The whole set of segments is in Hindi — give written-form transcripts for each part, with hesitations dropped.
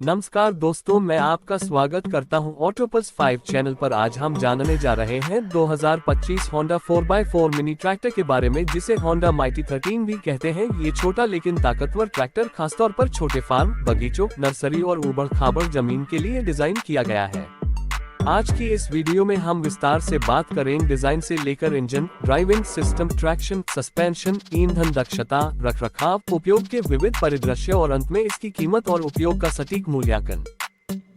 नमस्कार दोस्तों, मैं आपका स्वागत करता हूं ऑटोपल्स 5 चैनल पर। आज हम जानने जा रहे हैं 2025 होंडा 4x4 मिनी ट्रैक्टर के बारे में, जिसे होंडा माइटी 13 भी कहते हैं। ये छोटा लेकिन ताकतवर ट्रैक्टर खासतौर पर छोटे फार्म, बगीचों, नर्सरी और ऊबड़ खाबड़ जमीन के लिए डिजाइन किया गया है। आज की इस वीडियो में हम विस्तार से बात करेंगे डिजाइन से लेकर engine, driving system, traction, suspension, ईंधन दक्षता, रखरखाव, उपयोग के विविध परिदृश्य और अंत में इसकी कीमत और उपयोग का सटीक मूल्यांकन।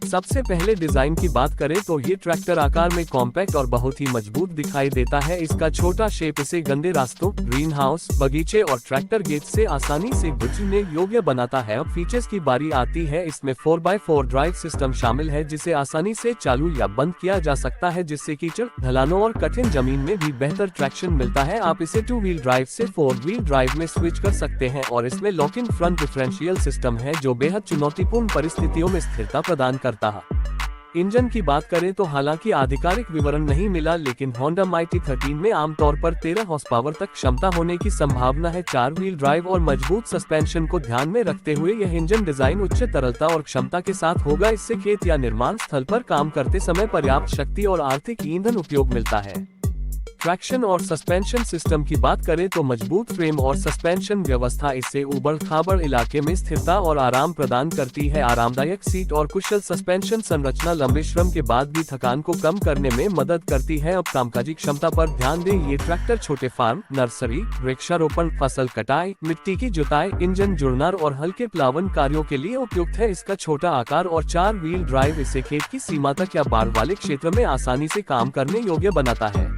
सबसे पहले डिजाइन की बात करें तो ये ट्रैक्टर आकार में कॉम्पैक्ट और बहुत ही मजबूत दिखाई देता है। इसका छोटा शेप इसे गंदे रास्तों, ग्रीन हाउस, बगीचे और ट्रैक्टर गेट से आसानी से गुजरने योग्य बनाता है। अब फीचर्स की बारी आती है। इसमें 4x4 ड्राइव सिस्टम शामिल है, जिसे आसानी से चालू या बंद किया जा सकता है, जिससे कीचड़, ढलानों और कठिन जमीन में भी बेहतर ट्रैक्शन मिलता है। आप इसे 2 व्हील ड्राइव से 4 व्हील ड्राइव में स्विच कर सकते हैं और इसमें lock in front differential system है, जो बेहद चुनौतीपूर्ण परिस्थितियों में स्थिरता प्रदान करता है। इंजन की बात करें तो हालांकि आधिकारिक विवरण नहीं मिला, लेकिन होंडा माइटी 13 में आमतौर पर 13 हॉर्स पावर तक क्षमता होने की संभावना है। 4 व्हील ड्राइव और मजबूत सस्पेंशन को ध्यान में रखते हुए यह इंजन डिजाइन उच्च तरलता और क्षमता के साथ होगा। इससे खेत या निर्माण स्थल पर काम करते समय पर्याप्त शक्ति और आर्थिक ईंधन उपयोग मिलता है। ट्रैक्शन और सस्पेंशन सिस्टम की बात करें तो मजबूत फ्रेम और सस्पेंशन व्यवस्था इससे ऊबड़ खाबड़ इलाके में स्थिरता और आराम प्रदान करती है। आरामदायक सीट और कुशल सस्पेंशन संरचना लंबे श्रम के बाद भी थकान को कम करने में मदद करती है। अब कामकाजी क्षमता पर ध्यान दें। ये ट्रैक्टर छोटे फार्म, नर्सरी, वृक्षारोपण, फसल कटाई, मिट्टी की जुताई, इंजन जुड़ना और हल्के प्लावन कार्यों के लिए उपयुक्त है। इसका छोटा आकार और 4 व्हील ड्राइव इसे खेत की सीमा तक या बाढ़ वाले क्षेत्र में आसानी से काम करने योग्य बनाता है।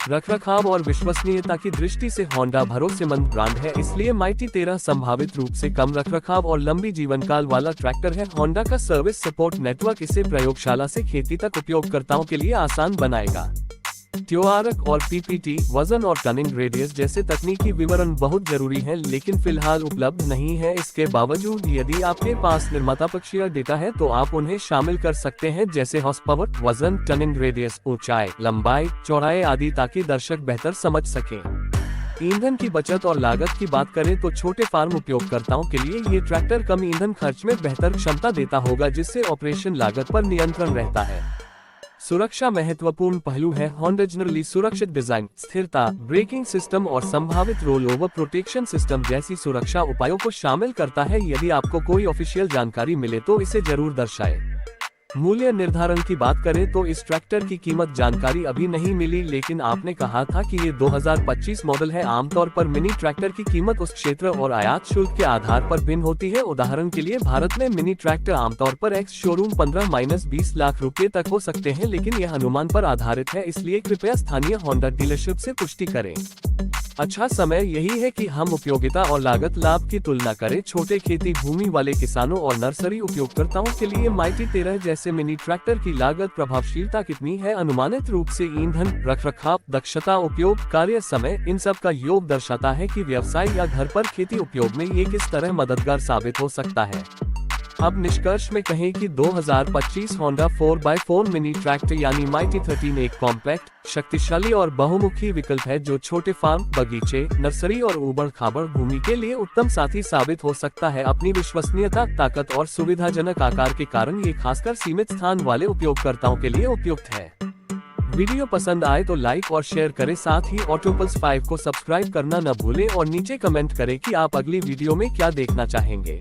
रखरखाव और विश्वसनीयता की दृष्टि से होंडा भरोसेमंद ब्रांड है, इसलिए माइटी 13 संभावित रूप से कम रखरखाव और लंबी जीवन काल वाला ट्रैक्टर है। होंडा का सर्विस सपोर्ट नेटवर्क इसे प्रयोगशाला से खेती तक उपयोगकर्ताओं के लिए आसान बनाएगा। त्योहारक और पीपीटी, वजन और टनिंग रेडियस जैसे तकनीकी विवरण बहुत जरूरी हैं, लेकिन फिलहाल उपलब्ध नहीं है। इसके बावजूद यदि आपके पास निर्माता पक्षीय डेटा है तो आप उन्हें शामिल कर सकते हैं, जैसे हॉर्स पावर, वजन, टनिंग रेडियस, ऊंचाई, लंबाई, चौड़ाई आदि, ताकि दर्शक बेहतर समझ सकें। ईंधन की बचत और लागत की बात करें तो छोटे फार्म उपयोगकर्ताओं के लिए ये ट्रैक्टर कम ईंधन खर्च में बेहतर क्षमता देता होगा, जिससे ऑपरेशन लागत पर नियंत्रण रहता है। सुरक्षा महत्वपूर्ण पहलू है। होंडा जनरली सुरक्षित डिजाइन, स्थिरता, ब्रेकिंग सिस्टम और संभावित रोल ओवर प्रोटेक्शन सिस्टम जैसी सुरक्षा उपायों को शामिल करता है। यदि आपको कोई ऑफिशियल जानकारी मिले तो इसे जरूर दर्शाएं। मूल्य निर्धारण की बात करें तो इस ट्रैक्टर की कीमत जानकारी अभी नहीं मिली, लेकिन आपने कहा था कि ये 2025 मॉडल है। आमतौर पर मिनी ट्रैक्टर की कीमत उस क्षेत्र और आयात शुल्क के आधार पर भिन्न होती है। उदाहरण के लिए भारत में मिनी ट्रैक्टर आमतौर पर एक्स शोरूम 15-20 लाख रुपए तक हो सकते हैं, लेकिन यह अनुमान पर आधारित है, इसलिए कृपया स्थानीय होंडा डीलरशिप से पुष्टि करें। अच्छा समय यही है कि हम उपयोगिता और लागत लाभ की तुलना करें। छोटे खेती भूमि वाले किसानों और नर्सरी उपयोगकर्ताओं के लिए माइटी 13 जैसे मिनी ट्रैक्टर की लागत प्रभावशीलता कितनी है? अनुमानित रूप से ईंधन, रखरखाव, दक्षता, उपयोग, कार्य समय, इन सब का योग दर्शाता है कि व्यवसाय या घर पर खेती उपयोग में ये किस तरह मददगार साबित हो सकता है। अब निष्कर्ष में कहें कि 2025 होंडा 4x4 मिनी ट्रैक्टर यानी माइटी 13 एक कॉम्पैक्ट, शक्तिशाली और बहुमुखी विकल्प है, जो छोटे फार्म, बगीचे, नर्सरी और ऊबड़ खाबड़ भूमि के लिए उत्तम साथी साबित हो सकता है। अपनी विश्वसनीयता, ताकत और सुविधाजनक आकार के कारण ये खासकर सीमित स्थान वाले उपयोगकर्ताओं के लिए उपयुक्त है। वीडियो पसंद आए तो लाइक और शेयर करें, साथ ही ऑटोपल्स 5 को सब्सक्राइब करना न भूलें और नीचे कमेंट करें कि आप अगली वीडियो में क्या देखना चाहेंगे।